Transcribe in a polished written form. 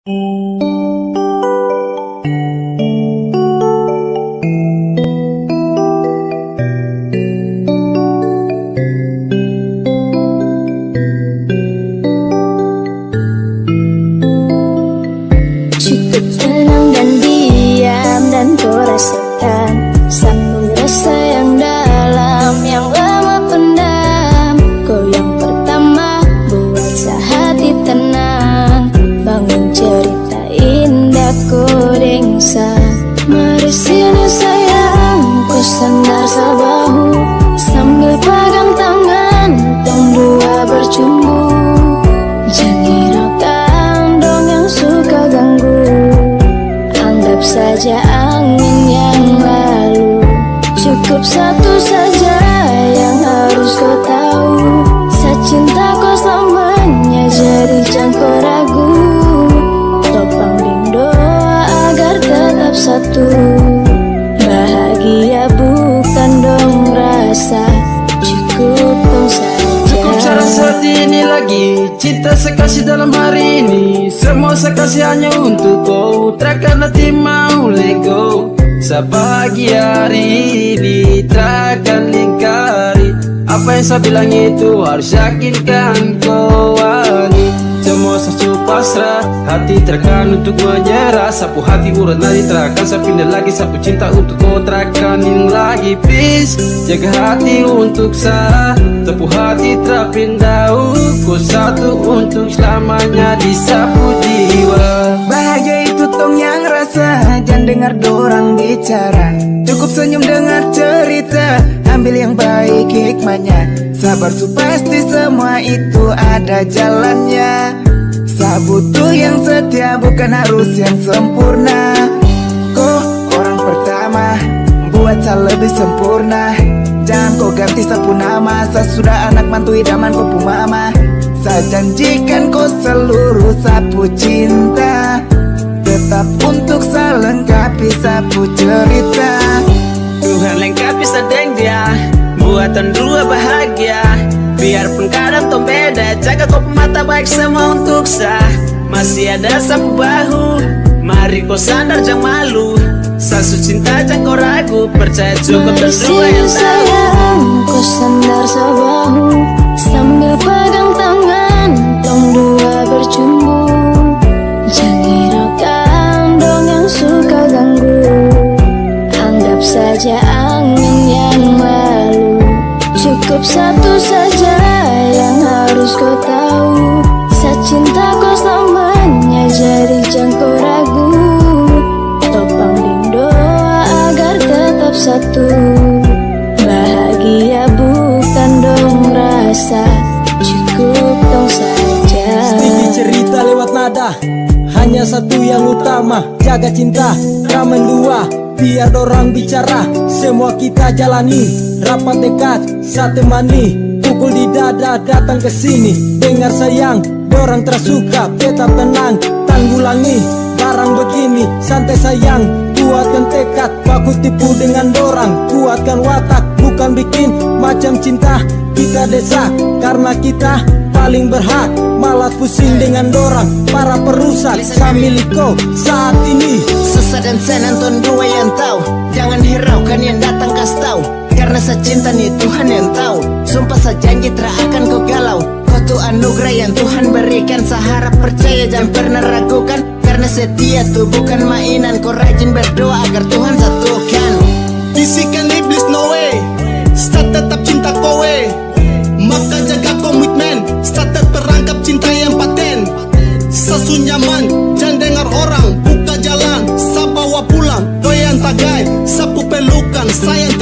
Cukup tenang dan diam dan kau rasakan sambung rasa yang dalam yang lama pendam. Kau yang pertama buat sehati tenang, bangun cerita indah kau dengsa. Mari sini sayang, kau sandar sabahu sambil pegang tangan, tong dua bercumbu. Jangan hiraukan dong yang suka ganggu, anggap saja angin yang lalu. Cukup satu saja yang harus kau tahu, secinta kau selamanya, jadi jangan kau ragu. Topang doa agar tetap satu, bahagia bukan dong rasa, cukup dong saja. Cukup cara seperti ini lagi, cinta sekasih dalam hari ini, semua sekasih hanya untuk kau, takkan nanti mau let go. Sebahagia hari ini takkan lingkari, apa yang saya bilang itu harus yakinkan kau wani. Semua saya pasrah, hati terkan untuk menyerah, sapu hati urat nadi terakan, saya pindah lagi, sapu cinta untuk kau terakanin lagi. Please jaga hati untuk saya, sapu hati terpindah, kau satu untuk selamanya di sapu jiwa. Bahagia itu tong yang rasa, jangan dengar dorang bicara, cukup senyum dengar cerita, ambil yang baik hikmahnya. Sabar su pasti semua itu ada jalannya. Saya butuh yang setia, bukan harus yang sempurna. Kau orang pertama, buat saya lebih sempurna. Jangan kau ganti sapu nama, saya sudah anak mantu idaman kau pu mama. Saya janjikan kau seluruh sapu cinta, tetap untuk saya lengkapi sapu cerita. Tuhan lengkapi sedang dia, buatan dua bahagia. Biarpun kadang tuh beda, jaga kau mata baik semua untuk saya. Masih ada sapu bahu, mari kau sadar jangan malu. Sasu cinta jangan kau ragu, percaya cukup berdua yang tahu. Sayang, kau sandar sabahu sambil pegang tangan, tong dua bercumbu. Jangan hiraukan dong yang suka ganggu, anggap saja angin yang lalu. Cukup satu saja yang harus kau tahu, secinta kau selamanya, jadi jangan kau ragu. Topang doa agar tetap satu, bahagia bukan dong rasa, cukup dong saja. Sedikit cerita lewat nada, hanya satu yang utama, jaga cinta, ramen dua, biar dorang bicara, semua kita jalani. Rapat dekat, saya temani, pukul di dada, datang ke sini. Dengar sayang, dorang tersuka, tetap tenang, tanggulangi barang begini. Santai sayang, kuatkan tekad, baku tipu dengan dorang. Kuatkan watak, bukan bikin macam cinta kita desa, karena kita paling berhak. Malah pusing dengan dorang, para perusak, samiliko saat ini. Susah dan senang tuan dua yang tahu, jangan hiraukan yang datang kasih tahu, karena secinta nih Tuhan yang tahu. Sumpah saya janji tak akan kau galau, kau tuh anugerah yang Tuhan berikan. Saya harap percaya jangan pernah ragukan, karena setia tuh bukan mainan. Kau rajin berdoa agar Tuhan satukan. Bisikan iblis no way, saya tetap cinta kowe, maka jaga komitmen, saya terperangkap cinta yang paten. Sasu nyaman, jangan dengar orang, buka jalan, saya bawa pulang. Doyan tagai, sapu pelukan, sayang